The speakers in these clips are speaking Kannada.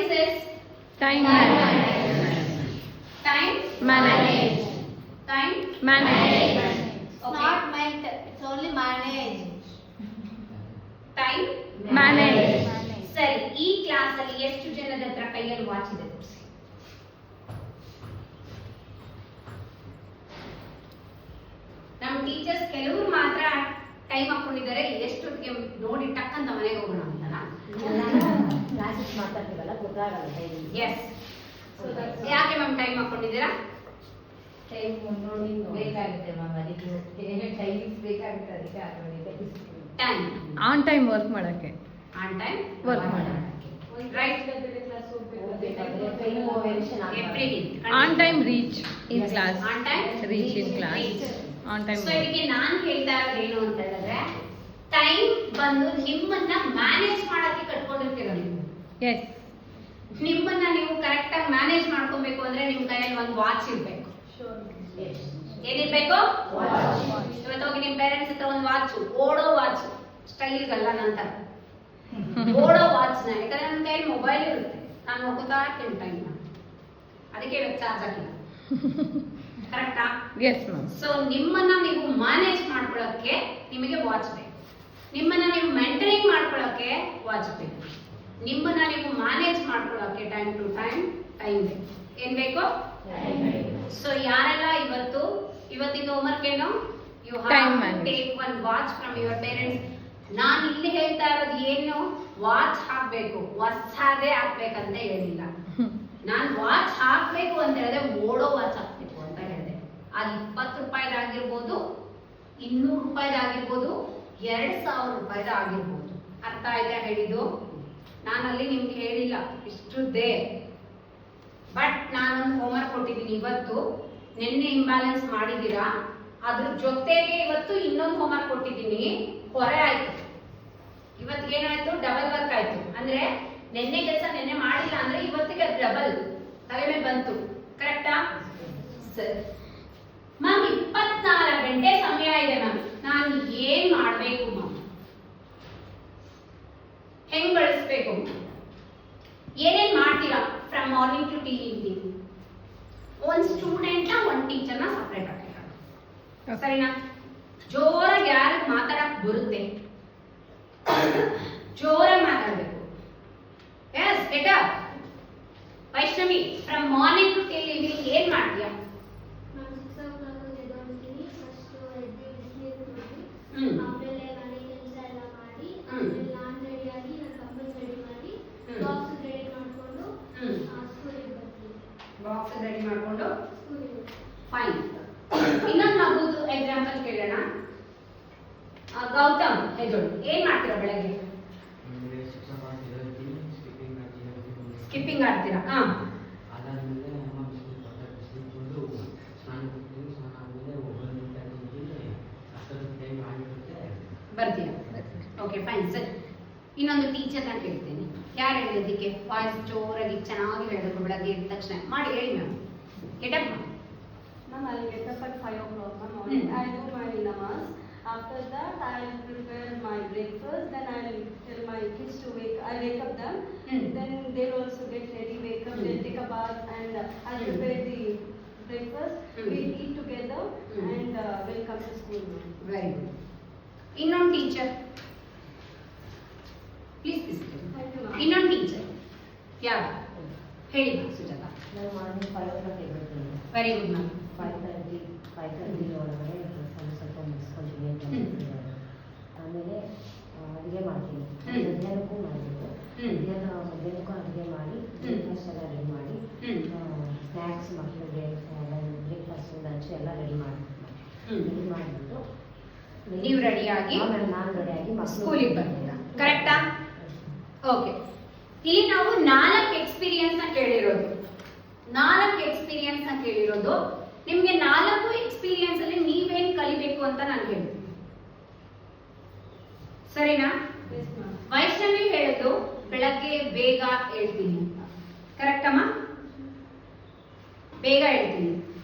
is this? Time management. Time Manage. Time Manage. Okay. Not meant, it's only manage. Time Manage. ಸರಿ, ಈ ಕ್ಲಾಸ್ ಅಲ್ಲಿ ಎಷ್ಟು ಜನದ ಹತ್ರ ಕೈಯಲ್ಲಿ ವಾಚ್ ಇದೆ? ನಮ್ಮ ಟೀಚರ್ಸ್ ಕೆಲವರು ಮಾತ್ರ ಟೈಮ್ ಹಾಕೊಂಡಿದ್ದಾರೆ, ಎಷ್ಟೊತ್ತಿಗೆ ನೋಡಿ ಟಕ್ ಅಂತ ಮನೆಗೆ ಹೋಗೋಣ ಅಂತನಾ? ಕ್ಲಾಸಸ್ ಮಾತಾಡ್ತೀವಲ್ಲ ಗೊತ್ತಾಗಲ್ಲ ಟೈಮ್. ಎಸ್. ಯಾಕೆ ಮ್ಯಾಮ್ ಟೈಮ್ ಹಾಕೊಂಡಿದ್ದೀರಾ? ಟೈಮ್ ನೋಡಿ ಬೇಕಾಗುತ್ತೆ ಮ್ಯಾಮ್, ಅದಕ್ಕೆ ಟೈಮ್ ಬೇಕಾಗುತ್ತೆ, ಅದಕ್ಕೆ ಹಾಕೊಂಡಿದ್ದೆ. ಟೈಮ್ ಆನ್ ಟೈಮ್ ವರ್ಕ್ ಮಾಡಕ್ಕೆ. ಆನ್ ಟೈಮ್ ವರ್ಕ್ ಮಾಡಕ್ಕೆ. Right. Everything on time reach in class. On time reach in class. On time. So ಇದಕ್ಕೆ ನಾನು ಹೇಳ್ತಾ ಇರೋದು ಏನು ಅಂತ ಹೇಳಿದ್ರೆ, ಟೈಮ್ ಬಂದು ನಿಮ್ಮನ್ನ ಮ್ಯಾನೇಜ್ ಮಾಡಕ್ಕೆ ಕಟ್ಕೊಂಡಿರ್ತೀರ ನೀವು. ಎಸ್. ನಿಮ್ಮನ್ನ ನೀವು ಕರೆಕ್ಟ್ ಆಗಿ ಮ್ಯಾನೇಜ್ ಮಾಡ್ಕೊಬೇಕು ಅಂದ್ರೆ ನಿಮ್ ಕೈಯಲ್ಲಿ ಒಂದು ವಾಚ್ ಇರ್ಬೇಕು. ಏನಿರ್ಬೇಕು? ಇವತ್ತು ಹೋಗಿ ನಿಮ್ ಪೇರೆಂಟ್ಸ್ ಹತ್ರ ಒಂದು ವಾಚ್, ಓಡೋ ವಾಚ್, ಸ್ಟೈಲ್ಗಲ್ಲ ನಂತರ ಓಡೋ ವಾಚ್ ನ, ಯಾಕಂದ್ರೆ ನನ್ನ ಕೈಯಲ್ಲಿ ಮೊಬೈಲ್ ಇರುತ್ತೆ, ನಾನು ಹೋಗ್ತಾ ಇರ್ತೀನಿ ಟೈಮ್, ಅದಕ್ಕೆ ಇವತ್ತು ಚಾರ್ಜ್ ಹಾಕಿಲ್ಲ. ಕರೆಕ್ಟಾ? Yes ma'am. ಸೊ ನಿಮ್ಮನ್ನ ನೀವು ಮ್ಯಾನೇಜ್ ಮಾಡ್ಕೊಳ್ಳೋಕೆ ನಿಮಗೆ ವಾಚ್ ಬೇಕು. ನಿಮ್ಮನ್ನ ನೀವು ಮೇಂಟೈನ್ ಮಾಡ್ಕೊಳ್ಳೋಕೆ ವಾಚ್ ಬೇಕು. ನಿಮ್ಮನ್ನ ನೀವು ಮ್ಯಾನೇಜ್ ಮಾಡ್ಕೊಳ್ಳೋಕೆ ಟೈಮ್ ಟು ಟೈಮ್ ಬೇಕು. ಏನ್ ಬೇಕು? ಸೊ ಯಾರೆಲ್ಲ ಇವತ್ತಿನ ಹೋಮ್ವರ್ಕ್ ಏನು? You have to take one watch from your parents. ನಾನು ಇಲ್ಲಿ ಹೇಳ್ತಾ ಇರೋದು ಏನು, ವಾಚ್ ಹಾಕ್ಬೇಕು, ಹೊಸದೇ ಹಾಕ್ಬೇಕಂತ ಹೇಳಿಲ್ಲ. ನಾನು ವಾಚ್ ಹಾಕ್ಬೇಕು ಅಂತ ಹೇಳಿದ್ರೆ ಓಡೋ ವಾಚ್ ಹಾಕ್ಬೇಕು ಅಂತ ಹೇಳಿದೆ. ಅದು 20 ರೂಪಾಯಿದಾಗಿರ್ಬೋದು, 200 ರೂಪಾಯಿದಾಗಿರ್ಬೋದು, 2000 ರೂಪಾಯಿದಾಗಿರ್ಬೋದು. ಅರ್ಥ ಆಯ್ತಾ ಹೇಳಿದ್ದು? ನಾನಲ್ಲಿ ನಿಮ್ಗೆ ಹೇಳಿಲ್ಲ ಇಷ್ಟುದ್ದೇ, ಬಟ್ ನಾನೊಂದು ಹೋಮ್ವರ್ಕ್ ಕೊಟ್ಟಿದ್ದೀನಿ ಇವತ್ತು. ನಿನ್ನೆ ಇಂಬ್ಯಾಲೆನ್ಸ್ ಮಾಡಿದ್ದೀರಾ, ಅದ್ರ ಜೊತೆಗೆ ಇವತ್ತು ಇನ್ನೊಂದು ಹೋಮ್ವರ್ಕ್ ಕೊಟ್ಟಿದ್ದೀನಿ. ಹೊರೆ ಆಯ್ತು, ಇವತ್ತಿಗೆ ಏನಾಯ್ತು? ಡಬಲ್ ವರ್ಕ್ ಆಯ್ತು. ಅಂದ್ರೆ ನಿನ್ನೆ ಕೆಲಸ ನಿನ್ನೆ ಮಾಡಿಲ್ಲ ಅಂದ್ರೆ ಇವತ್ತಿಗೆ ಡಬಲ್ ತಲೆ ಮೇಲೆ ಬಂತು. ಕರೆಕ್ಟಾ? ಸರಿ ಮ್ಯಾಮ್, 24 ಗಂಟೆ ಸಮಯ ಇದೆ ಮ್ಯಾಮ್, ನಾನು ಏನ್ ಮಾಡ್ಬೇಕು ಮ್ಯಾಮ್? ಹೆಂಗ್ ಬಳಸ್ಬೇಕು? ಏನೇನ್ ಮಾಡ್ತೀರಾ ಫ್ರಮ್ ಮಾರ್ನಿಂಗ್ ಟು ಈವ್ನಿಂಗ್? ಒಂದ್ ಸ್ಟೂಡೆಂಟ್ ನ ಒಂದ್ ಟೀಚರ್ ನ ಸಪರೇಟ್ ಆಗ್ತಾರೆ. ಸರಿನಾ? ಜೋರಾಗಿ ಯಾರು ಮಾತಾಡಕ್ ಬರುತ್ತೆ ಜೋರಾಗಿ ಮಾತಾಡ್ಬೇಕು. Yes, get up. Vaishnavi, from morning to till evening ಏನ್ ಮಾಡ್ತೀಯಾ? ಬಾಕ್ಸ್ ರೆಡಿ ಮಾಡ್ಕೊಂಡು ಫೈನ್. ಇನ್ನೊಂದು ಮಗುದು ಎಕ್ಸಾಂಪಲ್ ಕೇಳೋಣ. ಗೌತಮ್ ಹೆಜೋಳು, ಏನ್ ಮಾಡ್ತೀರಾ ಬೆಳಗ್ಗೆ? ಸ್ಕಿಪ್ಪಿಂಗ್ ಆಡ್ತೀರಾ? ಬರ್ತೀರಾ? Okay fine sir. ಇನ್ನೊಂದು ಟೀಚರ್ನ ಕೇಳ್ತೀನಿ, ಯಾರು ಹೇಳಿದ್ದಕ್ಕೆ ವಾಯ್ಸ್ ಜೋರಾಗಿ ಚೆನ್ನಾಗಿ ಹೇಳಬೇಕು ಬೆಳಗ್ಗೆ ಎದ್ದ ತಕ್ಷಣ ಮಾಡಿ ಹೇಳಿ ma'am. Getup Ma'am, I'll get up at 5 o'clock. Ma'am, I do my namaz. After that, I'll prepare my breakfast. Then I'll tell my kids to I wake up them. Then they'll also get ready, wake up, they'll take a bath, and I'll prepare the breakfast. We'll eat together and we'll come to school. Very good. ಇನ್ನೊಂದು ಟೀಚರ್ ಪ್ಲೀಸ್. ಇನ್ನೊಂದು ಟೀಚರ್ ಯಾರು ಹೇಳಿ ಸುಜಾತ? ನಾನು ಮಾರ್ನಿಂಗ್ 5 o'clock ಎದ್ದೇಳ್ತೀನಿ. Very good ma'am. 5:30 ಒಳಗಡೆ ಸ್ವಲ್ಪ ಮುಗಿಸ್ಕೊಳ್ತೀನಿ ಅಂತ ಹೇಳ್ತಿದ್ದಾರೆ. ಆಮೇಲೆ ಅಡುಗೆ ಮಾಡ್ತೀನಿ, ಮಧ್ಯಾಹ್ನಕ್ಕೂ ಮಾಡಬೇಕು. ಮಧ್ಯಾಹ್ನಕ್ಕೂ ಅಡುಗೆ ಮಾಡಿ ಬ್ರೇಕ್ಫಾಸ್ಟ್ ಎಲ್ಲ ರೆಡಿ ಮಾಡಿ, ಸ್ನ್ಯಾಕ್ಸ್ ಮಕ್ಕಳಿಗೆ ಬ್ರೇಕ್ಫಾಸ್ಟ್ ಲಂಚ್ ಎಲ್ಲ ರೆಡಿ ಮಾಡಿಬಿಟ್ಟು ನೀವು ರೆಡಿಯಾಗಿ ನಾನು ರೆಡಿಯಾಗಿ ಸ್ಕೂಲಿಗೆ ಬರ್ತೀರಾ? ಕರೆಕ್ಟಾ? ಓಕೆ. ಇಲ್ಲಿ ನಾವು 4 ಎಕ್ಸ್ಪೀರಿಯನ್ಸ್ ನ ಕೇಳಿರೋದು. ನಿಮ್ಗೆ 4 ಎಕ್ಸ್ಪೀರಿಯನ್ಸ್ ಅಲ್ಲಿ ನೀವೇನ್ ಕಲಿಬೇಕು ಅಂತ ನಾನು ಹೇಳ್ತೀನಿ. ಸರಿನಾ? ವೈಷ್ಣವಿ ಹೇಳಿದ್ದು ಬೆಳಗ್ಗೆ ಬೇಗ ಹೇಳ್ತೀನಿ. ಕರೆಕ್ಟ್ ಅಮ್ಮ? ಬೇಗ ಹೇಳ್ತೀನಿ.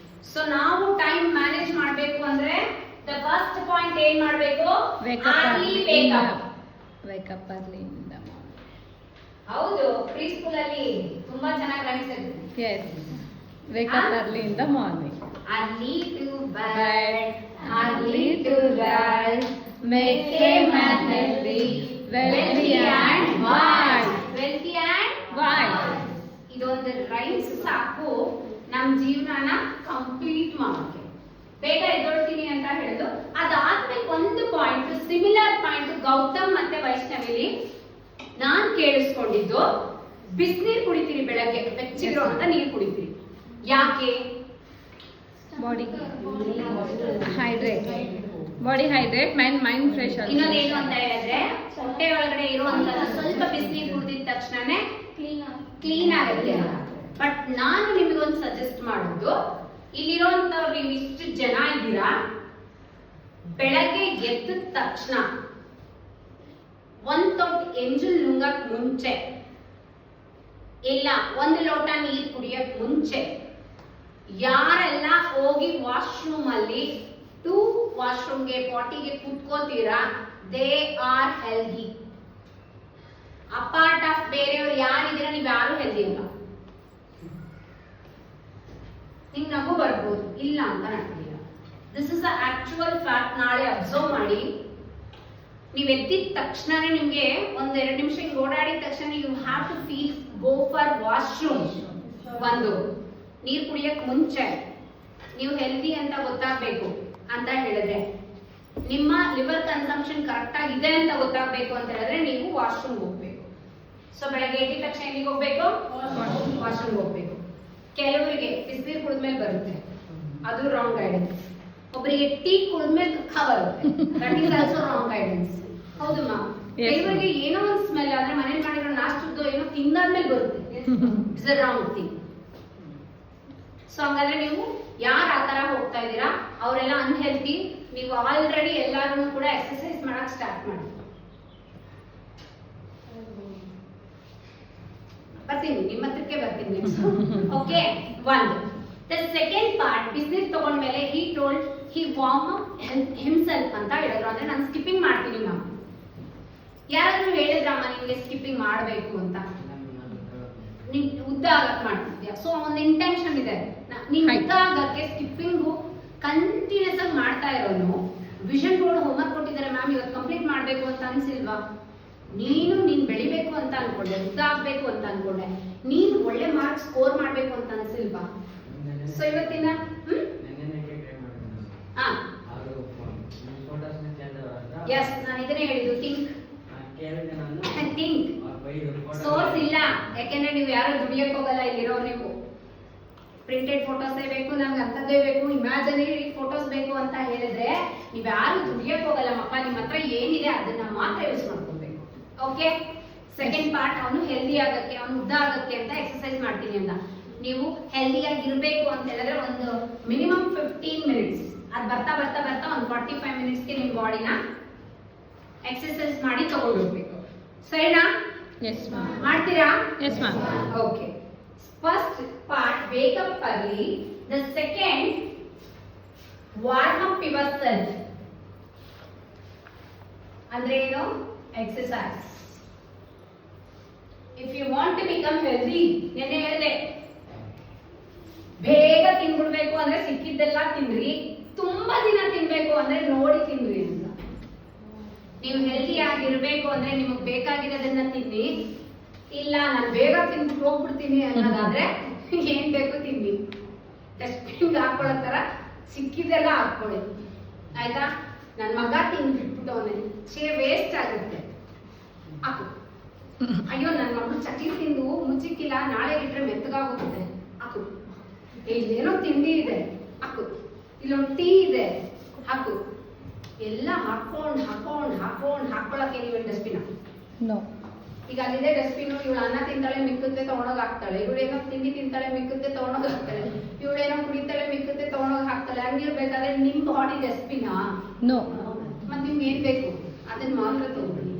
ಸೊ ನಾವು ಟೈಮ್ ಮ್ಯಾನೇಜ್ ಮಾಡಬೇಕು ಅಂದ್ರೆ ದ ಫಸ್ಟ್ ಪಾಯಿಂಟ್ ಏನ್ ಮಾಡಬೇಕು? Wake up early in the morning. ಹೌದು, ಪ್ರೀ ಸ್ಕೂಲ್ ಅಲ್ಲಿ ತುಂಬಾ ಚೆನ್ನಾಗಿ ರೈಮ್ಸ್ ಇರುತ್ತೆ. Yes wake up early in the morning. Early to bed, Bed, early to rise, make a man healthy, wealthy and wise. Wealthy and Wise. ಇದೊಂದು ರೈಮ್ಸ್ ಸಾಕು ನಮ್ಮ ಜೀವನನ ಕಂಪ್ಲೀಟ್ ಮಾಡೋಕೆ. ಬೇಗ ಎದ್ದೊಳ್ತೀನಿ ಅಂತ ಹೇಳಿದ್ರು. ಅದಾದ್ಮೇಲೆ ಒಂದು ಪಾಯಿಂಟ್, ಸಿಮಿಲರ್ ಪಾಯಿಂಟ್ ಗೌತಮ್ ಮತ್ತೆ ವೈಷ್ಣವಿಲಿ ನಾನ್ ಕೇಳಿಸ್ಕೊಂಡಿದ್ದು, ಬಿಸಿನೀರು ಕುಡಿತೀರಿ ಬೆಳಗ್ಗೆ, ಬೆಚ್ಚಗಿರೋ ಅಂತ ನೀರು ಕುಡಿತೀರಿ. ಯಾಕೆ? Body hydrate, body hydrate, mind fresh. ಇನ್ನೊಂದೇನು ಅಂತ ಹೇಳಿದ್ರೆ, ಹೊಟ್ಟೆ ಒಳಗಡೆ ಇರುವಂತಹ ಸ್ವಲ್ಪ ಬಿಸಿನೀರು ಕುಡಿದಿದ ತಕ್ಷಣನೇ ಕ್ಲೀನ್ ಆಗುತ್ತೆ. ಬಟ್ ನಾನು ನಿಮಗೊಂದು ಸಜೆಸ್ಟ್ ಮಾಡೋದು, ಇಲ್ಲಿರುವಂತವ್ರು ನೀವು ಇಷ್ಟು ಜನ ಇದ್ದೀರಾ, ಬೆಳಗ್ಗೆ ಎದ್ದ ತಕ್ಷಣ ಒಂದ್ ತೊಟ್ಟು ಎಂಜಲ್ ನುಂಗಕ್ ಮುಂಚೆ ಇಲ್ಲ ಒಂದು ಲೋಟ ನೀರು ಕುಡಿಯಕ್ ಮುಂಚೆ ಯಾರೆಲ್ಲ ಹೋಗಿ ವಾಶ್ರೂಮ್ ಅಲ್ಲಿ ವಾಶ್ರೂಮ್ಗೆ ಪಾಟಿಗೆ ಕುತ್ಕೋತೀರಾ, they are healthy. Apart of ಬೇರೆಯವ್ರು ಯಾರಿದ್ದೀರಾ, ನೀವು ಯಾರು ಹೆಲ್ದಿ ಅಲ್ಲ. ನಿಂಗೆ ನಗು ಬರ್ಬೋದು, ಇಲ್ಲ ಅಂತ ನಾನಿಲ್ಲ. This is the actual fact. ನಾಳೆ ಅಬ್ಸರ್ವ್ ಮಾಡಿ, ನೀವು ಎದ್ದಿದ ತಕ್ಷಣನೇ ನಿಮ್ಗೆ ಒಂದೆರಡು ನಿಮಿಷ ಹಿಂಗೆ ಓಡಾಡಿದ ತಕ್ಷಣ you have to feel go for washroom. ಒಂದು ನೀರು ಕುಡಿಯಕ್ ಮುಂಚೆ ನೀವು ಹೆಲ್ದಿ ಅಂತ ಗೊತ್ತಾಗ್ಬೇಕು ಅಂತ ಹೇಳಿದ್ರೆ, ನಿಮ್ಮ ಲಿವರ್ ಕನ್ಸಂಪ್ಷನ್ ಕರೆಕ್ಟ್ ಆಗಿದೆ ಅಂತ ಗೊತ್ತಾಗ್ಬೇಕು ಅಂತ ಹೇಳಿದ್ರೆ ನೀವು ವಾಶ್ರೂಮ್ ಹೋಗ್ಬೇಕು. ಸೊ ಬೆಳಗ್ಗೆ ಎದ್ದಿದ ತಕ್ಷಣ ಎಲ್ಲಿಗೆ ಹೋಗ್ಬೇಕು? ವಾಶ್ರೂಮ್ ಹೋಗ್ಬೇಕು. ಕೆಲವರಿಗೆ ಬಿಸಿನೀರು ಕುಡಿದ್ಮೇಲೆ ಬರುತ್ತೆ, ಅದು ರಾಂಗ್ ಗೈಡೆನ್ಸ್. ಒಬ್ಬರಿಗೆ ಟೀ ಕುಡಿದ್ಮೇಲೆ ಕಫ ಬರುತ್ತೆ, that is also wrong guidance. ಹೌದು ಮಾ. ಕೆಲವರಿಗೆ ಏನೋ ಒಂದು ಸ್ಮೆಲ್, ಅಂದ್ರೆ ಮನೇಲಿ ಮಾಡಿರೋ ನಾಷ್ಟದ್ದು ಏನೋ ತಿಂದಾದ್ಮೇಲೆ ಬರುತ್ತೆ, it's a wrong thing. So ಹಂಗಾದ್ರೆ ನೀವು ಯಾರು ಆ ತರ ಹೋಗ್ತಾ ಇದ್ದೀರಾ ಅವರೆಲ್ಲ ಅನ್ಹೆಲ್ತಿ. ನೀವು ಆಲ್ರೆಡಿ ಎಲ್ಲಾರು ಕೂಡ ಎಕ್ಸರ್ಸೈಸ್ ಮಾಡಕ್ ಸ್ಟಾರ್ಟ್ ಮಾಡಿ. ಬರ್ತೀನಿ, ನಿಮ್ಮ ಹತ್ರಕ್ಕೆ ಬರ್ತೀನಿ. ಓಕೆ, ಒಂದು ದ ಸೆಕೆಂಡ್ ಪಾರ್ಟ್, ಬಿಸ್ನೆಸ್ ತಗೊಂಡ್ಮೇಲೆ he told he warm up himself ಅಂತ ಹೇಳಿದ್ರು. ಅಂದ್ರೆ ನಾನು ಸ್ಕಿಪ್ಪಿಂಗ್ ಮಾಡ್ತೀನಿ ಮ್ಯಾಮ್. ಯಾರಾದ್ರೂ ಹೇಳಿದ್ರಮ್ಮ ನಿಮ್ಗೆ ಸ್ಕಿಪ್ಪಿಂಗ್ ಮಾಡಬೇಕು ಅಂತ? ನೀನ್ ಉದ್ದ ಆಗಕ್ ಮಾಡ್ತಿದ್ಯಾ, ಸೊ ಒಂದು ಇಂಟೆನ್ಷನ್ ಇದೆ. ನೀನ್ ಉದ್ದ ಆಗಕ್ಕೆ ಸ್ಕಿಪ್ಪಿಂಗು ಕಂಟಿನ್ಯೂಸ್ ಆಗಿ ಮಾಡ್ತಾ ಇರೋನು, ವಿಷನ್ ಬೋರ್ಡ್ ಹೋಮ್ವರ್ಕ್ ಕೊಟ್ಟಿದ್ದಾರೆ ಮ್ಯಾಮ್ ಇವತ್ತು ಕಂಪ್ಲೀಟ್ ಮಾಡ್ಬೇಕು ಅಂತ ಅನ್ಸಿಲ್ವಾ? ನೀನ್ ಬೆಳಿಬೇಕು ಅಂತ ಅನ್ಕೊಂಡೆ, ಉದ್ದ ಆಗ್ಬೇಕು ಅಂತ ಅನ್ಕೊಂಡೆ, ನೀನು ಒಳ್ಳೆ ಮಾರ್ಕ್ಸ್ ಸ್ಕೋರ್ ಮಾಡ್ಬೇಕು ಅಂತ ಅನ್ಸಿಲ್ವಾ? ಸೊ ಇವತ್ತಿನ ಎಸ್, ನಾನು ಇದನ್ನೇ ಹೇಳಿದ್ದು, ಥಿಂಕ್ ಸೋರ್ಸ್ ಇಲ್ಲ. ಯಾಕೆಂದ್ರೆ ನೀವು ಯಾರು ದುಡಿಯಕ್ ಹೋಗಲ್ಲ ಇಲ್ಲಿರೋ. ನೀವು ಪ್ರಿಂಟೆಡ್ ಫೋಟೋಸೇ ಬೇಕು, ನಮ್ಗೆ ಅಂತದ್ದೇ ಬೇಕು, ಇಮ್ಯಾಜಿನರಿ ಫೋಟೋಸ್ ಬೇಕು ಅಂತ ಹೇಳಿದ್ರೆ ನೀವ್ ಯಾರು ದುಡಿಯಕ್ ಹೋಗಲ್ಲ ಮಪ್ಪ. ನಿಮ್ಮ ಹತ್ರ ಏನಿದೆ ಅದನ್ನ ಮಾತ್ರ ಯೂಸ್ ಮಾಡ್ಕೊಬೇಕು. ಓಕೆ, ಸೆಕೆಂಡ್ ಪಾರ್ಟ್, ಅವನು ಹೆಲ್ದಿ ಆಗಕ್ಕೆ, ಅವನು ಉದ್ದ ಆಗಕ್ಕೆ ಅಂತ ಎಕ್ಸರ್ಸೈಸ್ ಮಾಡ್ತೀನಿ ಅಂತ. ನೀವು ಹೆಲ್ದಿಯಾಗಿ ಇರಬೇಕು ಅಂತ ಹೇಳಿದ್ರೆ ಒಂದು ಮಿನಿಮಮ್ 15 ಮಿನಿಟ್ಸ್, ಅದು ಬರ್ತಾ ಬರ್ತಾ ಬರ್ತಾ ಒಂದು 45 ಮಿನಿಟ್ಸ್ಗೆ ನಿಮ್ಮ ಬಾಡಿನ ಎಕ್ಸರ್ಸೈಸ್ ಮಾಡಿ ತಗೊಂಡೋಗ್ಬೇಕು. ಸರಿನಾ? Yes ma'am. ಮಾಡ್ತೀರಾ? Yes ma'am. Okay, first part wake up early. The second warm up yourself. ಅಂದ್ರೆ ಏನು? Exercise. If you want to become healthy, ನೆನ್ನೆ ಹೇಳಿದೆ ಬೇಗ ತಿನ್ಬಿಡ್ಬೇಕು ಅಂದ್ರೆ ಸಿಕ್ಕಿದ್ದೆಲ್ಲ ತಿನ್ರಿ, ತುಂಬಾ ದಿನ ತಿನ್ಬೇಕು ಅಂದ್ರೆ ನೋಡಿ ತಿನ್ರಿ ಅಂತ. ನೀವು ಹೆಲ್ದಿ ಆಗಿರ್ಬೇಕು ಅಂದ್ರೆ ನಿಮಗ್ ಬೇಕಾಗಿರೋದನ್ನ ತಿನ್ನಿ. ಇಲ್ಲ ನಾನು ಬೇಗ ತಿಂದು ಹೋಗ್ಬಿಡ್ತೀನಿ ಅನ್ನೋದಾದ್ರೆ ಏನ್ ಬೇಕು ತಿನ್ನಿ. ಡಸ್ಟ್ಬಿನ್ ಹಾಕೊಳ್ಳೋ ತರ ಸಿಕ್ಕಿದೆಲ್ಲ ಹಾಕೊಳ್ಳಿ, ಆಯ್ತಾ? ನನ್ ಮಗ ತಿಂದು ಬಿಟ್ಬಿಟ್ಟವನೆ, ವೇಸ್ಟ್ ಆಗುತ್ತೆ, ಹಾಕು. ಅಯ್ಯೋ ನನ್ನ ಮಗು ಚಟ್ನಿ ತಿಂದು ಮುಚ್ಚಿಕ್ಕಿಲ್ಲ, ನಾಳೆ ಇಟ್ರೆ ಮೆತ್ತಗಾಗುತ್ತೆ, ಹಾಕು. ಇಲ್ಲೇನೋ ತಿಂಡಿ ಇದೆ, ಹಾಕು. ಇಲ್ಲೊಂದು ಟೀ ಇದೆ, ಹಾಕು. ಎಲ್ಲ ಹಾಕೊಂಡ್ ಹಾಕೊಳಕ್ಕೆ ನೀವು ಡಸ್ಟ್ಬಿನ್. ನೋ, ಈಗ ಅಲ್ಲಿದೆ ಡಸ್ಟ್ಬಿನ್. ಇವಳು ಅನ್ನ ತಿಂತಾಳೆ ಮಿಕ್ಕುತ್ತೆ ತಗೊಂಡೋಗಿ ಹಾಕ್ತಾಳೆ, ಇವಳೇನೋ ತಿಂಡಿ ತಿಂತಾಳೆ ಮಿಕ್ಕುತ್ತೆ ತಗೊಂಡೋಗಿ ಹಾಕ್ತಾಳೆ, ಇವಳೇನೋ ಕುಡಿತಾಳೆ ಮಿಕ್ಕುತ್ತೆ ತಗೊಂಡೋಗಿ ಹಾಕ್ತಾಳೆ. ಹಂಗಿರ್ಬೇಕಾದ್ರೆ ನಿಮ್ ಬಾಡಿ ಡಸ್ಟ್ಬಿನಾ? ನೋ. ಮತ್ತೆ ನಿಮ್ಗೆ ಏನ್ ಬೇಕು ಅದನ್ನ ಮಾತ್ರ ತಗೊಳ್ಳಿ.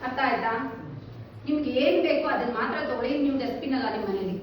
ಅರ್ಥ ಆಯ್ತಾ? ನಿಮ್ಗೆ ಏನ್ ಬೇಕು ಅದನ್ನ ಮಾತ್ರ ತಗೊಳ್ಳಿ. ನೀವು ಡಸ್ಟ್ಬಿನ್ ಅಲ್ಲ ನಿಮ್ಮ ಮನೇಲಿ.